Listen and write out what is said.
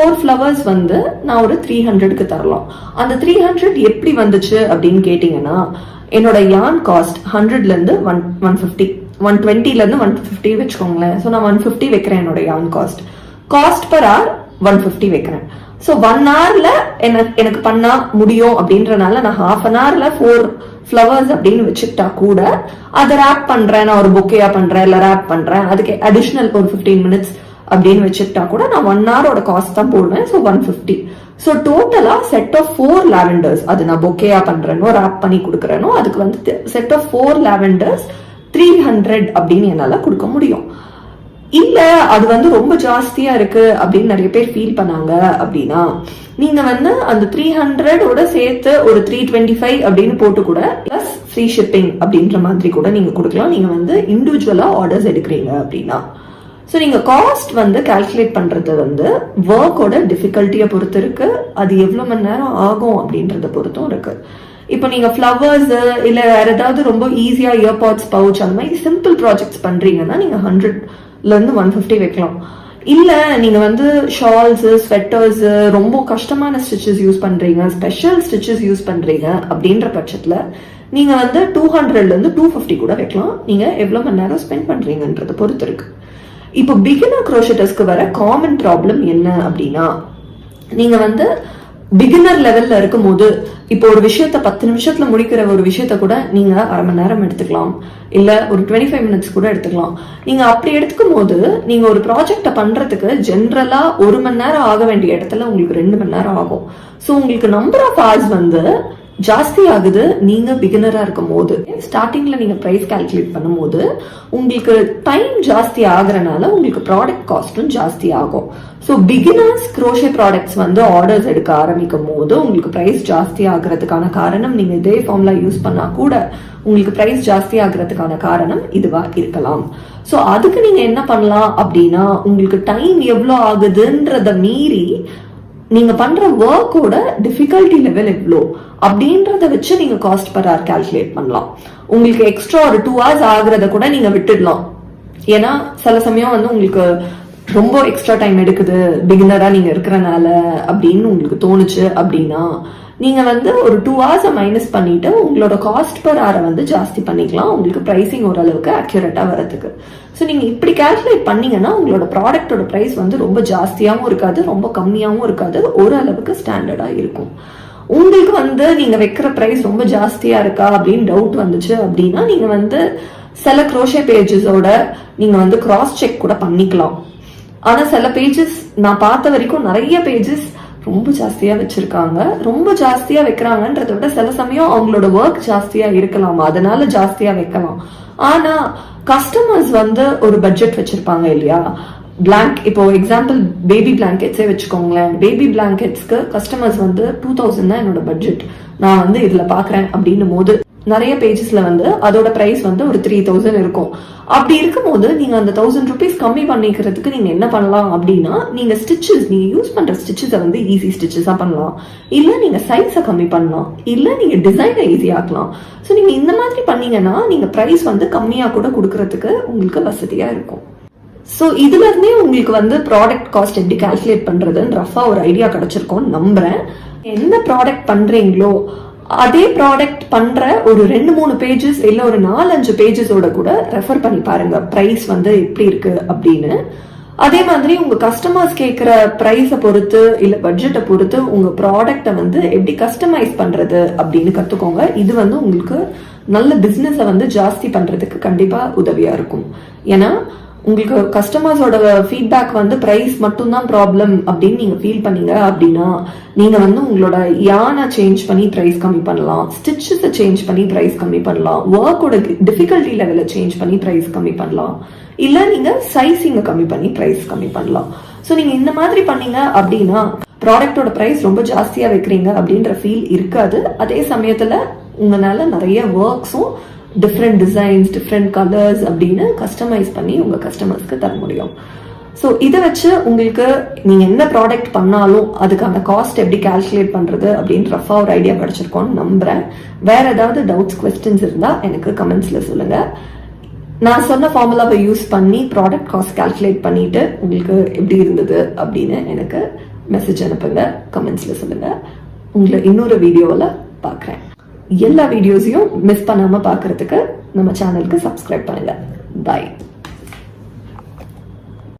4 flowers வந்து நான் ஒரு 300க்கு தரலாம். அந்த 300 எப்படி வந்துச்சு அப்படின்னு கேட்டீங்கன்னா, என்னோட yarn காஸ்ட் 100ல இருந்து 150, 120ல இருந்து 150 வச்சுக்கோங்களேன். ஸோ நான் 150 வைக்கிறேன். என்னோட yarn காஸ்ட் per hour 150 வைக்கிறேன். ஸோ 1 hourல எனக்கு பண்ணா முடியும் அப்படின்றனால நான் half an hourல 4 flowers அப்படின்னு வச்சுக்கிட்டா கூட அதை ரேப் பண்றேன், நான் ஒரு பொக்கேயா பண்றேன் இல்ல ரேப் பண்றேன், அதுக்கு அடிஷனல் ஒரு 15 minutes அப்படின்னு வச்சுக்கிட்டா கூட நான் 1 hour காஸ்ட் தான் போடுவேன். ஸோ 150. ஸோ டோட்டலா செட் ஆஃப் 4 lavenders, அது நான் பொக்கேயா பண்றேனோ ரேப் பண்ணி கொடுக்குறேனோ அதுக்கு வந்து செட் ஆஃப் 4 lavenders 300 அப்படின்னு என்னால கொடுக்க முடியும். இல்ல அது வந்து ரொம்ப ஜாஸ்தியா இருக்கு அப்படின்னு நிறைய பேர் ஃபீல் பண்ணாங்க அப்படின்னா, நீங்க வந்து அந்த 300ஓட சேர்த்து ஒரு 325 அப்படின்னு போட்டு கூட பிளஸ் ஃப்ரீ ஷிப்பிங் அப்படின்ற மாதிரி கூட நீங்க கொடுக்கலாம். நீங்க வந்து இண்டிவிஜுவலா ஆர்டர்ஸ் எடுக்கிறீங்க அப்படின்னா. ஸோ நீங்க காஸ்ட் வந்து கால்குலேட் பண்றது வந்து ஒர்க்கோட டிஃபிகல்ட்டியை பொறுத்து இருக்கு, அது எவ்வளவு மணி நேரம் ஆகும் அப்படின்றத பொறுத்தும் இருக்கு. இப்போ நீங்க ஃப்ளவர்ஸ் இல்ல வேற ஏதாவது ரொம்ப ஈஸியா இயர்பாட்ஸ் பவுச் அந்த மாதிரி சிம்பிள் ப்ராஜெக்ட்ஸ் பண்றீங்கன்னா நீங்க 100ல இருந்து 150 வைக்கலாம். இல்ல நீங்க வந்து ஷால்ஸ், ஸ்வெட்டர்ஸ், ரொம்ப கஷ்டமான ஸ்டிச்சஸ் யூஸ் பண்றீங்க, ஸ்பெஷல் ஸ்டிச்சஸ் யூஸ் பண்றீங்க அப்படின்ற பட்சத்துல நீங்க வந்து 200ல இருந்து 250 கூட வைக்கலாம். நீங்க எவ்வளவு மணி நேரம் ஸ்பெண்ட் பண்றீங்கன்றத பொறுத்து இருக்கு. இப்போ பிகினர் க்ரோஷட்டர்ஸ்க்கு வர காமன் ப்ராப்ளம் என்ன அப்படின்னா, நீங்க வந்து பிகினர் லெவல்ல இருக்கும் போது இப்போ ஒரு விஷயத்த 10 நிமிஷத்துல முடிக்கிற ஒரு விஷயத்த கூட நீங்க அரை மணி நேரம் எடுத்துக்கலாம், இல்ல ஒரு 25 minutes கூட எடுத்துக்கலாம். நீங்க அப்படி எடுத்துக்கும் போது நீங்க ஒரு ப்ராஜெக்ட பண்றதுக்கு ஜென்ரலா 1 மணி நேரம் ஆக வேண்டிய இடத்துல உங்களுக்கு 2 மணி நேரம் ஆகும். ஸோ உங்களுக்கு நம்பர் ஆஃப் ஹவர்ஸ் வந்து ஜாஸ்தி ஆகுது. நீங்க பிகினரா இருக்கும் போது ஸ்டார்டிங்ல நீங்க பிரைஸ் கால்குலேட் பண்ணும் போது உங்களுக்கு டைம் ஜாஸ்தி ஆகுறனால உங்களுக்கு ப்ராடக்ட் காஸ்டும் ஜாஸ்தி ஆகும். ஸோ பிகினர்ஸ் க்ரோஷே ப்ராடக்ட்ஸ் வந்து ஆர்டர்ஸ் எடுக்க ஆரம்பிக்கும் போது உங்களுக்கு பிரைஸ் ஜாஸ்தி ஆகுறதுக்கான காரணம், நீங்க இதே ஃபார்ம்ல யூஸ் பண்ணா கூட உங்களுக்கு பிரைஸ் ஜாஸ்தி ஆகுறதுக்கான காரணம் இதுவா இருக்கலாம். ஸோ அதுக்கு நீங்க என்ன பண்ணலாம் அப்படின்னா, உங்களுக்கு டைம் எவ்வளோ ஆகுதுன்றத மீறி நீங்க பண்ற ஒர்க்கோட டிஃபிகல்ட்டி லெவல் எவ்வளோ அப்படின்றத வச்சு நீங்க காஸ்ட் பர் ஹவர் கால்குலேட் பண்ணலாம். உங்களுக்கு எக்ஸ்ட்ரா ஒரு 2 hours ஆகுறத கூட நீங்க விட்டுடலாம். ஏன்னா சில சமயம் வந்து உங்களுக்கு ரொம்ப எக்ஸ்ட்ரா டைம் எடுக்குது பிகினரா நீங்க இருக்கிறனால அப்படின்னு உங்களுக்கு தோணுச்சு அப்படின்னா நீங்க வந்து ஒரு 2 hours மைனஸ் பண்ணிட்டு உங்களோட காஸ்ட் பர் ஹவரை வந்து ஜாஸ்தி பண்ணிக்கலாம், உங்களுக்கு பிரைசிங் ஓரளவுக்கு அக்யூரேட்டா வரதுக்கு. ஸோ நீங்க இப்படி கால்குலேட் பண்ணீங்கன்னா உங்களோட ப்ராடக்டோட பிரைஸ் வந்து ரொம்ப ஜாஸ்தியாகவும் இருக்காது, ரொம்ப கம்மியாகவும் இருக்காது, ஓரளவுக்கு ஸ்டாண்டர்டா இருக்கும். உங்களுக்கு வந்து நீங்க வைக்கிற பிரைஸ் ரொம்ப ஜாஸ்தியா இருக்கா அப்படின்னு டவுட் வந்துச்சு அப்படின்னா நீங்க வந்து சில க்ரோஷே பேஜஸோட நீங்க வந்து கிராஸ் செக் கூட பண்ணிக்கலாம். ஆனா சில பேஜஸ் நான் பார்த்த வரைக்கும் நிறைய பேஜஸ் ரொம்ப ஜாஸ்தியா வச்சிருக்காங்க. ரொம்ப ஜாஸ்தியா வைக்கிறாங்கன்றத விட சில சமயம் அவங்களோட ஒர்க் ஜாஸ்தியா இருக்கலாம், அதனால ஜாஸ்தியா வைக்கலாம். ஆனா கஸ்டமர்ஸ் வந்து ஒரு பட்ஜெட் வச்சிருப்பாங்க இல்லையா. இப்போ எக்ஸாம்பிள் பேபி பிளாங்கெட்ஸே வச்சுக்கோங்களேன். பேபி பிளாங்கெட்ஸ்க்கு கஸ்டமர்ஸ் வந்து 2000 தான் என்னோட பட்ஜெட், நான் வந்து இதுல பாக்குறேன் அப்படின்னும் போது நிறைய பேஜஸ்ல வந்து அதோட பிரைஸ் வந்து ஒரு 3000 இருக்கும். அப்படி இருக்கும் போது நீங்க அந்த 1000 rupees கம்மி பண்ணிக்கிறதுக்கு நீங்க என்ன பண்ணலாம் அப்படின்னா, நீங்க ஸ்டிச்சஸ், நீங்க யூஸ் பண்ற ஸ்டிச்சஸை வந்து ஈஸி ஸ்டிச்சஸா பண்ணலாம், இல்ல நீங்க சைஸை கம்மி பண்ணலாம், இல்ல நீங்க டிசைனை ஈஸியா ஆக்கலாம். ஸோ நீங்க இந்த மாதிரி பண்ணீங்கன்னா நீங்க பிரைஸ் வந்து கம்மியா கூட கொடுக்கறதுக்கு உங்களுக்கு வசதியா இருக்கும். ஸோ இதுல இருந்தே உங்களுக்கு வந்து ப்ராடக்ட் காஸ்ட் எப்படி கால்குலேட் பண்றதுன்னு ரஃபா ஒரு ஐடியா கிடைச்சிருக்கோம் நம்புறேன். என்ன ப்ராடக்ட் பண்றீங்களோ அதே ப்ராடக்ட் பண்ற ஒரு 2-3 பேஜஸ் இல்ல ஒரு 4-5 பேஜஸோட கூட ரெஃபர் பண்ணி பாருங்க பிரைஸ் வந்து எப்படி இருக்கு அப்படின்னு. அதே மாதிரி உங்க கஸ்டமர்ஸ் கேட்கிற பிரைஸை பொறுத்து இல்ல பட்ஜெட்டை பொறுத்து உங்க ப்ராடக்டை வந்து எப்படி கஸ்டமைஸ் பண்றது அப்படின்னு கத்துக்கோங்க. இது வந்து உங்களுக்கு நல்ல பிசினஸை வந்து ஜாஸ்தி பண்றதுக்கு கண்டிப்பா உதவியா இருக்கும். ஏன்னா உங்களுக்கு கஸ்டமர்ஸோட ஃபீட்பேக் வந்து பிரைஸ் மட்டும்தான் ப்ராப்ளம் அப்படின்னு நீங்க ஃபீல் பண்ணீங்க அப்படின்னா நீங்க வந்து உங்களோட யானை சேஞ்ச் பண்ணி பிரைஸ் கம்மி பண்ணலாம், ஸ்டிச்சஸை சேஞ்ச் பண்ணி பிரைஸ் கம்மி பண்ணலாம், ஒர்க்கோட டிஃபிகல்ட்டி லெவலை சேஞ்ச் பண்ணி பிரைஸ் கம்மி பண்ணலாம், இல்ல நீங்க சைஸிங்க கம்மி பண்ணி பிரைஸ் கம்மி பண்ணலாம். ஸோ நீங்க இந்த மாதிரி பண்ணீங்க அப்படின்னா ப்ராடக்டோட பிரைஸ் ரொம்ப ஜாஸ்தியா வைக்கிறீங்க அப்படின்ற ஃபீல் இருக்காது. அதே சமயத்துல உங்களால நிறைய ஒர்க்ஸும் டிஃப்ரெண்ட் டிசைன்ஸ், டிஃப்ரெண்ட் கலர்ஸ் அப்படின்னு கஸ்டமைஸ் பண்ணி உங்க கஸ்டமர்ஸ்க்கு தர முடியும். ஸோ இதை வச்சு உங்களுக்கு நீங்க என்ன ப்ராடக்ட் பண்ணாலும் அதுக்கான காஸ்ட் எப்படி கால்குலேட் பண்றது அப்படின்னு ரஃபா ஒரு ஐடியா கிடைச்சிருக்கோன்னு நம்புறேன். வேற ஏதாவது டவுட்ஸ், குவெஸ்டின்ஸ் இருந்தா எனக்கு கமெண்ட்ஸ்ல சொல்லுங்க. நான் சொன்ன ஃபார்முலாவை யூஸ் பண்ணி ப்ராடக்ட் காஸ்ட் கால்குலேட் பண்ணிட்டு உங்களுக்கு எப்படி இருந்தது அப்படின்னு எனக்கு மெசேஜ் அனுப்புங்க, கமெண்ட்ஸில் சொல்லுங்கள். உங்களை இன்னொரு வீடியோவில் பார்க்குறேன். எல்லா வீடியோஸையும் மிஸ் பண்ணாமல் பார்க்குறதுக்கு நம்ம சேனலுக்கு சப்ஸ்கிரைப் பண்ணுங்கள். பாய்.